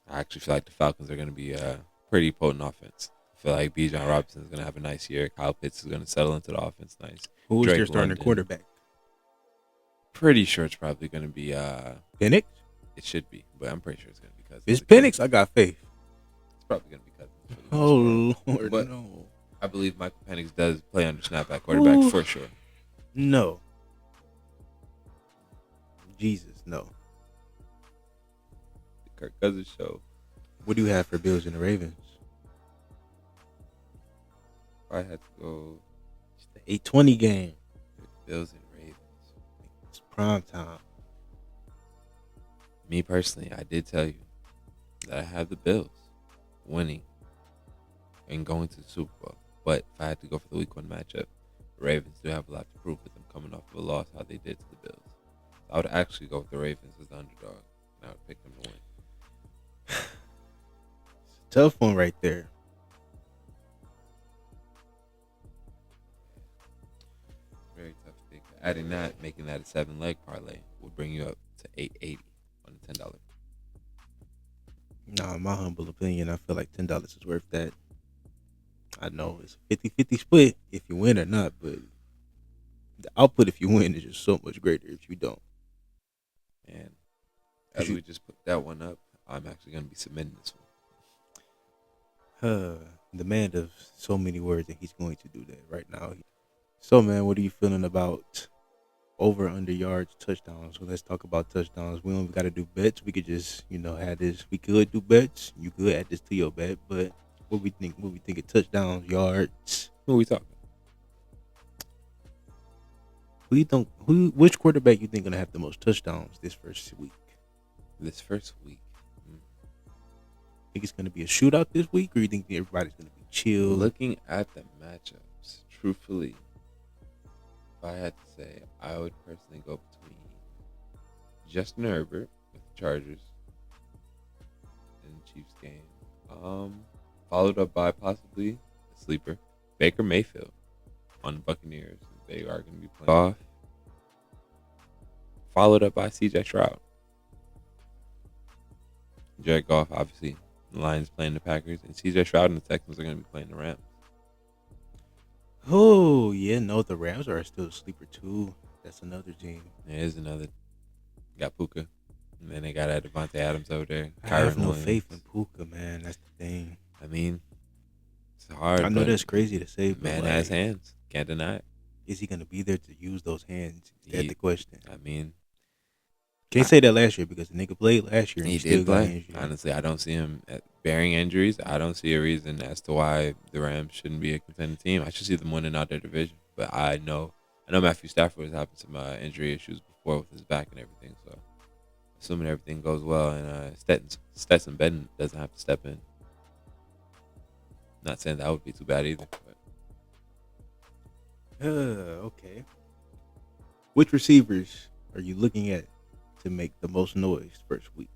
I actually feel like the Falcons are going to be a pretty potent offense. I feel like Bijan Robinson is going to have a nice year. Kyle Pitts is going to settle into the offense nice. Who is Drake their starting London. quarterback? Pretty sure it's probably going to be Penix? it should be, but I'm pretty sure it's going to be Cousins. If it's Penix, I got faith. It's probably going to be Cousins. for the most Oh, part. Lord, But no. I believe Michael Penix does play under snapback quarterback Ooh. for sure. No. Jesus, no. The Kirk Cousins show. What do you have for Bills and the Ravens? I had to go It's the 820 game. Bills and Ravens. It's prime time. Me personally, I did tell you that I have the Bills winning and going to the Super Bowl. But if I had to go for the week 1 matchup, the Ravens do have a lot to prove with them coming off of a loss, how they did to the Bills. I would actually go with the Ravens as the underdog. And I would pick them to win. Tough one right there. Very tough pick. Adding that, making that a 7-leg parlay would bring you up to $8.80 on a $10. Nah, in my humble opinion, I feel like $10 is worth that. I know it's a 50-50 split if you win or not, but the output if you win is just so much greater if you don't. And as we just put that one up, I'm actually going to be submitting this one. The man of so many words, and he's going to do that right now. So, man, what are you feeling about over under yards, touchdowns? So let's talk about touchdowns. We don't got to do bets. We could just, have this. We could do bets. You could add this to your bet, but what we think? What we think of touchdowns, yards? Who are we talking? Which quarterback you think gonna have the most touchdowns this first week? This first week. Think it's gonna be a shootout this week, or you think everybody's gonna be chill? Looking at the matchups, truthfully, if I had to say, I would personally go between Justin Herbert with the Chargers in the Chiefs game, followed up by possibly a sleeper, Baker Mayfield on the Buccaneers. They are going to be playing off, followed up by CJ Stroud. Jared Goff, obviously, the Lions playing the Packers, and CJ Stroud and the Texans are going to be playing the Rams. Oh yeah, no, the Rams are still a sleeper too. That's another team. There's another. Got Puka, and then they got Devontae Adams over there. I have Kyren no Williams. faith in Puka, man. That's the thing. I mean, it's hard. I know but that's crazy to say, but man has hands. Can't deny it. Is he gonna be there to use those hands? That's He- the question. I mean, Can't say that last year because the nigga played last year and he still did got play. injured. Honestly, I don't see him bearing injuries. I don't see a reason as to why the Rams shouldn't be a contending team. I should see them winning out their division. But I know Matthew Stafford has having some injury issues before with his back and everything. So, assuming everything goes well and Stetson Bennett doesn't have to step in. Not saying that would be too bad either. But Okay. Which receivers are you looking at to make the most noise first week?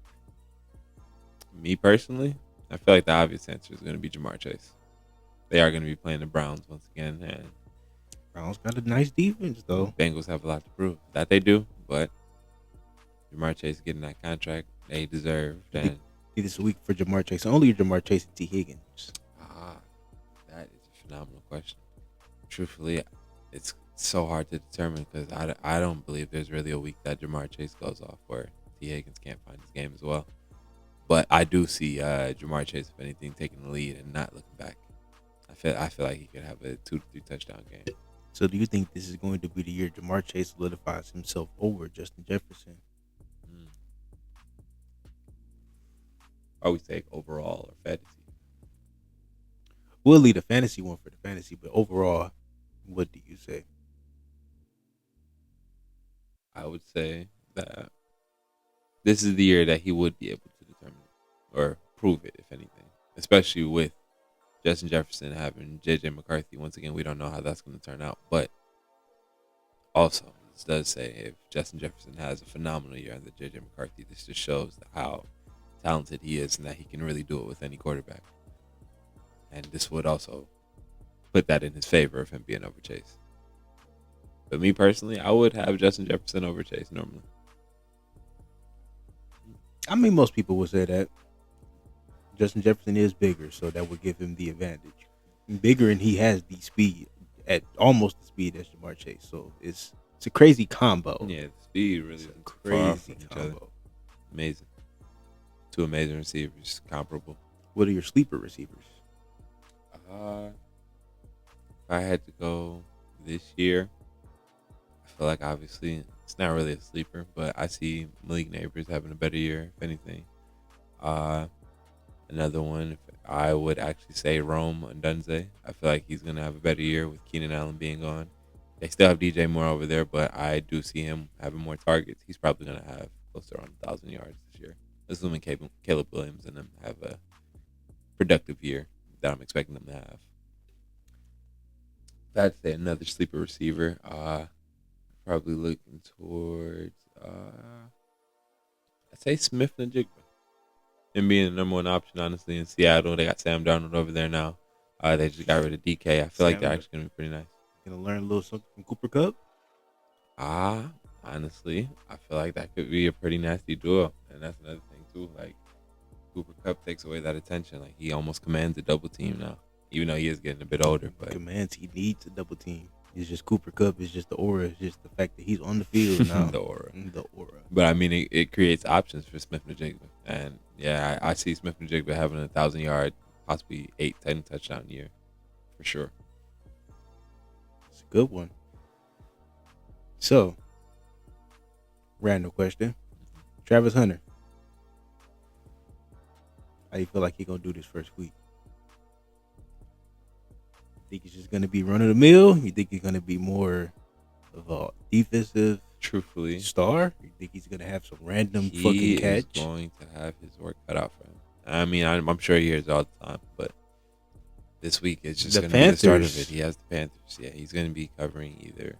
me personally, I feel like the obvious answer is going to be Jamar Chase. They are going to be playing the Browns once again, and Browns got a nice defense though. Bengals have a lot to prove. That they do, but Jamar Chase getting that contract they deserved. And This week for Jamar Chase. Only Jamar Chase and T. Higgins. that is a phenomenal question. Truthfully, it's so hard to determine because I don't believe there's really a week that Jamar Chase goes off where T. Higgins can't find his game as well. But I do see Jamar Chase, if anything, taking the lead and not looking back. I feel like he could have a 2 to 3 touchdown game. So do you think this is going to be the year Jamar Chase solidifies himself over Justin Jefferson? Or we say overall or fantasy? We'll leave the fantasy one for the fantasy, but overall, what do you say? I would say that this is the year that he would be able to determine it or prove it, if anything. Especially with Justin Jefferson having J.J. McCarthy. Once again, we don't know how that's going to turn out. But also, this does say if Justin Jefferson has a phenomenal year under J.J. McCarthy, this just shows how talented he is and that he can really do it with any quarterback. And this would also put that in his favor of him being over Chase. But me personally, I would have Justin Jefferson over Chase normally. I mean, most people would say that. Justin Jefferson is bigger, so that would give him the advantage. Bigger, and he has the speed at almost the speed as Jamar Chase. So it's a crazy combo. Yeah, the speed really It's a isn't too far crazy from each other. combo. Amazing. Two amazing receivers, comparable. What are your sleeper receivers? If I had to go this year, I feel like obviously it's not really a sleeper, but I see Malik Neighbors having a better year, if anything. Another one, I would actually say Rome Odunze. I feel like he's going to have a better year with Keenan Allen being gone. They still have DJ Moore over there, but I do see him having more targets. He's probably going to have close to around 1,000 yards this year, assuming Caleb Williams and them have a productive year that I'm expecting them to have. If I had to say another sleeper receiver, probably looking towards I'd say Smith and Jigba. Him being the number one option, honestly, in Seattle. They got Sam Darnold over there now. They just got rid of DK. I feel like they're actually going to be pretty nice. Gonna learn a little something from Cooper Kupp. Honestly, I feel like that could be a pretty nasty duo. And that's another thing, too. Like, Cooper Kupp takes away that attention. Like, he almost commands a double team now, even though he is getting a bit older. But He needs a double team. It's just Cooper Kupp. It's just the aura. It's just the fact that he's on the field now. The aura. But I mean, it creates options for Smith and Jigba. And, yeah, I see Smith and Jigba having a 1,000-yard, possibly 8-10 touchdown year. For sure. It's a good one. So, random question. Travis Hunter. How you feel like he gonna do this first week? Think he's just gonna be run of the mill? You think he's gonna be more of a defensive truthfully star? You think he's gonna have some random fucking catch? He's going to have his work cut out for him. I mean, I'm sure he hears it all the time, but this week it's just going to be the start of it. He has the Panthers. Yeah, he's going to be covering either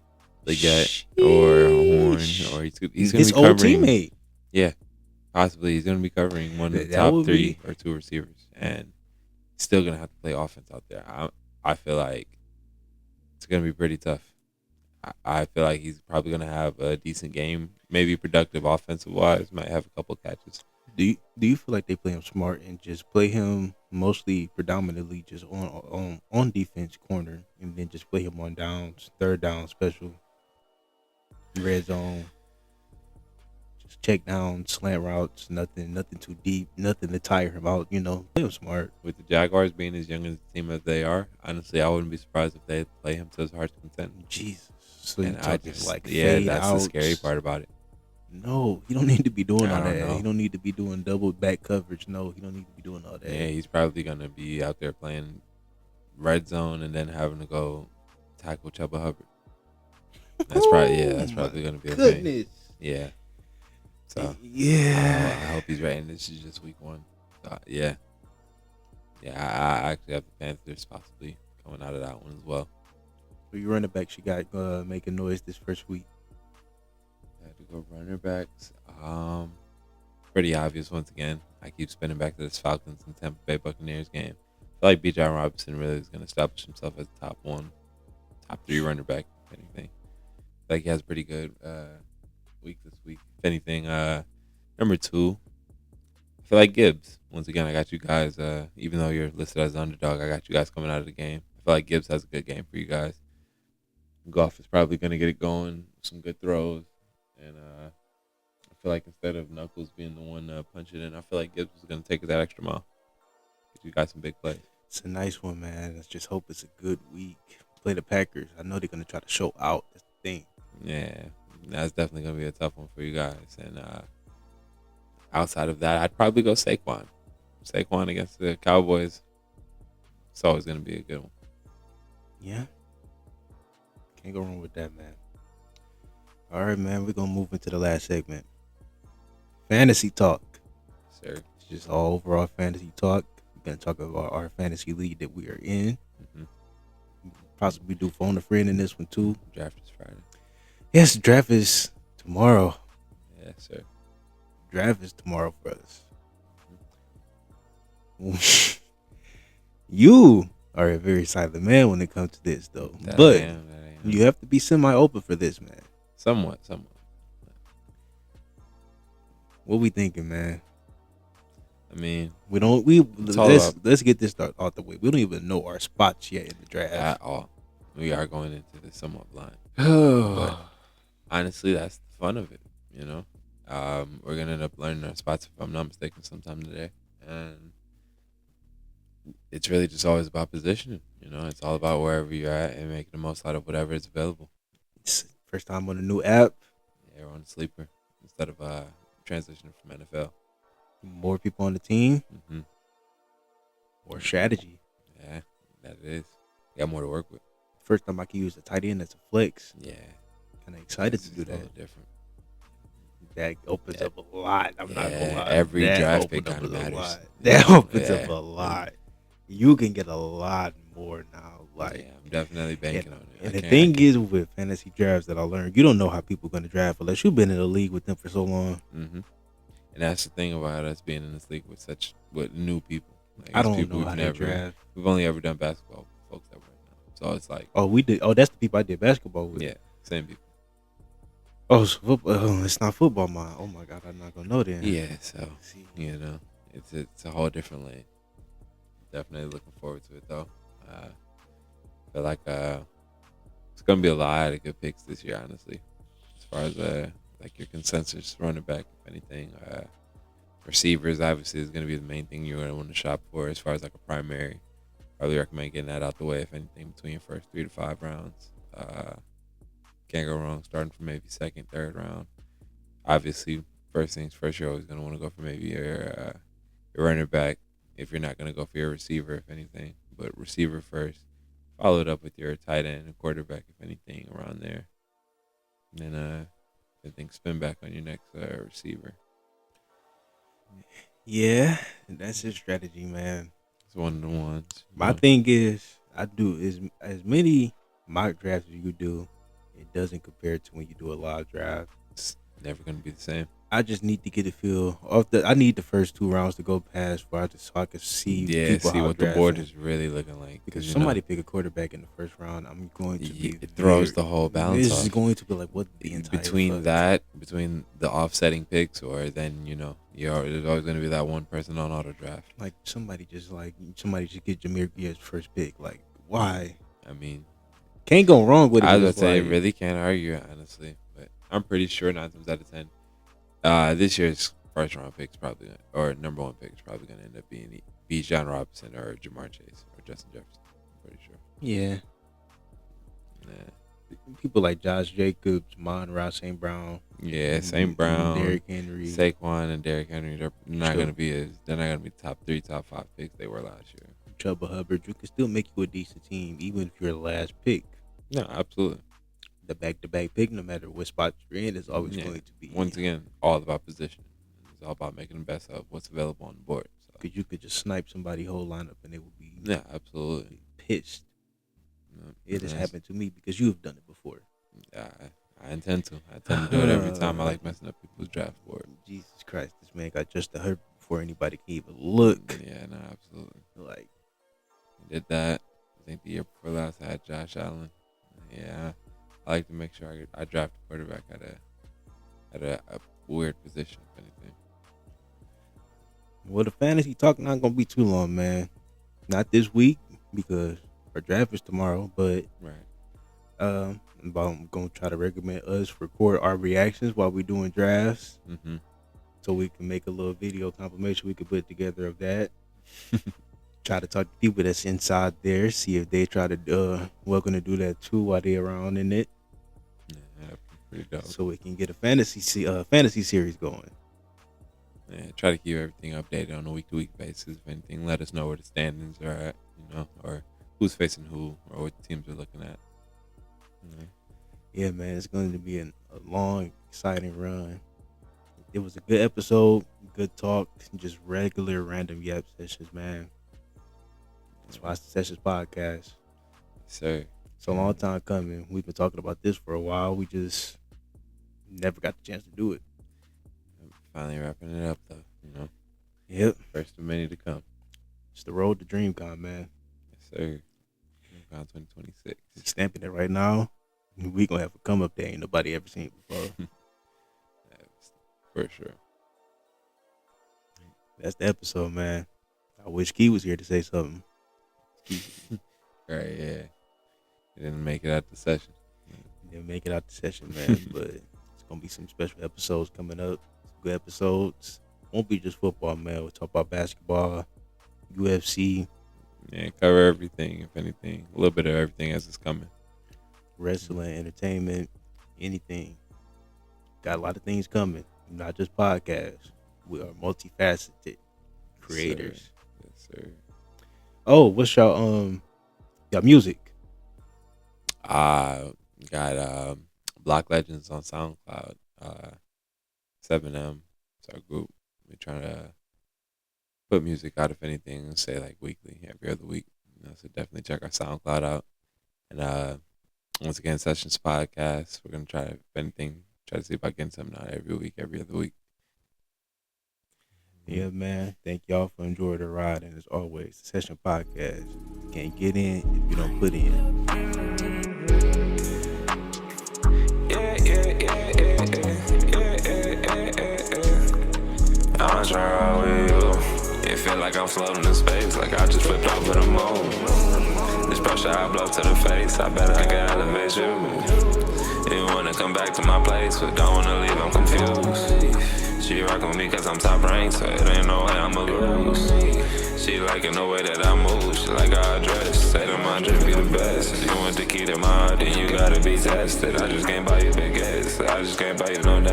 Leggett or Horn, or he's going to be covering old teammate. Yeah, possibly he's going to be covering one of the top 3 or 2 receivers, and still going to have to play offense out there. I feel like it's going to be pretty tough. I feel like he's probably going to have a decent game, maybe productive offensive wise, might have a couple catches. Do you feel like they play him smart and just play him mostly predominantly just on defense corner, and then just play him on downs, third down special, red zone, just check down, slant routes, nothing too deep, nothing to tire him out, play him smart. With the Jaguars being as young as a team as they are, honestly, I wouldn't be surprised if they play him to his heart's content. Jesus. So and I just that's outs. The scary part about it. No, he don't need to be doing all that. He don't need to be doing double back coverage. No, he don't need to be doing all that. Yeah, he's probably gonna be out there playing red zone and then having to go tackle Chuba Hubbard. That's probably gonna be a thing. Yeah. So yeah, I hope he's right. And this is just week 1. Yeah. I actually have the Panthers possibly coming out of that one as well. So your running back, she got making noise this first week. Had to go runner backs. Pretty obvious once again. I keep spinning back to this Falcons and Tampa Bay Buccaneers game. I feel like Bijan Robinson really is going to establish himself as top 3 runner back, if anything. Like he has a pretty good week this week. If anything, number 2, I feel like Gibbs. Once again, I got you guys, even though you're listed as an underdog, I got you guys coming out of the game. I feel like Gibbs has a good game for you guys. Goff is probably going to get it going, some good throws. And I feel like instead of Knuckles being the one to punch it in, I feel like Gibbs is going to take that extra mile. You got some big plays. It's a nice one, man. Let's just hope it's a good week. Play the Packers. I know they're going to try to show out. That's the thing. Yeah, that's definitely going to be a tough one for you guys. And outside of that, I'd probably go Saquon. Saquon against the Cowboys. It's always going to be a good one. Yeah. Can't go wrong with that, man. All right, man. We're going to move into the last segment. Fantasy talk. Sir. It's just all overall fantasy talk. We're going to talk about our fantasy league that we are in. Mm-hmm. Possibly do phone a friend in this one, too. Draft is Friday. Yes, draft is tomorrow. Yes, sir. Draft is tomorrow for us. Mm-hmm. You are a very silent man when it comes to this, though. But you have to be semi-open for this, man. Somewhat. What we thinking, man? I mean, let's get this start out the way. We don't even know our spots yet in the draft at all. We are going into this somewhat blind. But honestly, that's the fun of it, We're gonna end up learning our spots, if I'm not mistaken, sometime today. And it's really just always about positioning, It's all about wherever you're at and making the most out of whatever is available. It's first time on a new app. Yeah, we're on a sleeper instead of transitioning from NFL. More people on the team. Mm-hmm. More strategy. Yeah, that it is. Got more to work with. First time I can use a tight end as a flex. Yeah. Kind of excited to do that. Different. That opens up a lot. I'm not gonna lie. Every draft pick kind of matters. That opens up a lot. You can get a lot more now. Like, I'm definitely banking on it. and the thing is with fantasy drafts that I learned, you don't know how people going to draft unless you've been in the league with them for so long. And that's the thing about us being in this league with new people. Like, I it's don't people know how they draft. We've only ever done basketball with folks that right now. So it's like, Oh, we did. Oh, that's the people I did basketball with. yeah, same people. Oh, so football. Oh, it's not football, man. Oh my God, I'm not gonna know then. Yeah, so it's a whole different lane. Definitely looking forward to it though. Feel like it's gonna be a lot of good picks this year, honestly. As far as like your consensus running back, if anything, receivers obviously is gonna be the main thing you're gonna want to shop for. As far as like a primary, probably recommend getting that out the way if anything between your first 3 to 5 rounds. Can't go wrong starting from maybe second, third round. Obviously, first things first, you're always gonna want to go for maybe your running back if you're not gonna go for your receiver, if anything. But receiver first, followed up with your tight end and quarterback, if anything, around there. And then I think spin back on your next receiver. Yeah, that's his strategy, man. It's one of the ones. My thing is, I do as many mock drafts as you do, it doesn't compare to when you do a live draft. It's never gonna be the same. I just need to get a feel I need the first 2 rounds to go past so I can see what the board is really looking like. Because somebody pick a quarterback in the first round, I'm going to be. It throws the whole balance. This is going to be like what the entire between the offsetting picks, or then there's always going to be that one person on auto draft. Like somebody just get Jameer Gibbs first pick. Like why? I mean, can't go wrong with it. I would say really can't argue honestly, but I'm pretty sure 9 times out of 10. This year's first round picks or number 1 pick is probably going to end up being Bijan Robinson or Jamar Chase or Justin Jefferson. I'm pretty sure. Yeah. People like Josh Jacobs, Mon-Ra St. Brown. Yeah, St. Brown, Derrick Henry, Saquon, and Derrick Henry. They're not going to be top 3, top 5 picks they were last year. Chuba Hubbard, you can still make you a decent team even if you're the last pick. No, absolutely. The back-to-back pick, no matter what spot you're in, is always going to be. Once again, all about position. It's all about making the best of what's available on the board. Because you could just snipe somebody's whole lineup and they would be absolutely pissed. It has happened to me because you have done it before. Yeah, I intend to. I tend to do it every time. I like messing up people's draft board. Jesus Christ, this man got Justin Herbert before anybody can even look. Yeah, no, absolutely. Like, I did that. I think the year before last I had Josh Allen. Yeah, I like to make sure I draft a quarterback at a weird position, if anything. Well, the fantasy talk not gonna be too long, man. Not this week because our draft is tomorrow, but right. I'm gonna try to recommend us record our reactions while we're doing drafts, so we can make a little video confirmation we can put together of that. Try to talk to people that's inside there, see if they try to welcome to do that too while they're around in it. Yeah, pretty dope. So we can get a fantasy series going. Yeah, try to keep everything updated on a week-to-week basis. If anything, let us know where the standings are at, or who's facing who, or what teams are looking at. Yeah, man, it's going to be a long, exciting run. It was a good episode, good talk, just regular random yap sessions, man. That's why it's the Sessions Podcast. Sir. It's a long time coming. We've been talking about this for a while. We just never got the chance to do it. Finally wrapping it up, though, Yep. First of many to come. It's the road to DreamCon, man. Yes, sir. DreamCon 2026. Stamping it right now. We gonna have a come up there ain't nobody ever seen before. For sure. That's the episode, man. I wish Key was here to say something. Right, yeah. He didn't make it out the session. Didn't make it out the session, man. But it's gonna be some special episodes coming up. Some good episodes. Won't be just football, man. We'll talk about basketball, UFC. Yeah, cover everything, if anything. A little bit of everything as it's coming. Wrestling, entertainment, anything. Got a lot of things coming. Not just podcasts. We are multifaceted creators. Yes, sir. Oh, what's your music? Got Block Legends on SoundCloud. 7M. It's our group. We're trying to put music out, if anything, say like weekly, every other week. So definitely check our SoundCloud out. And once again, Sessions Podcast. We're gonna try to, if anything, try to see if I can get something out every week, every other week. Yeah, man. Thank y'all for enjoying the ride. And as always, the Session Podcast. You can't get in if you don't put in. I'm trying to ride with you. It feel like I'm floating in space, like I just flipped over the moon. This pressure I blow to the face, I bet I can elevate you. You wanna come back to my place, but don't wanna leave, I'm confused. She rockin' with me cause I'm top ranked, so it ain't no way I'ma lose. She liking the way that I move, she like how I dress. Say that my drip be the best. You want the key to my heart, then you gotta be tested. I just can't buy you big ass, I just can't buy you no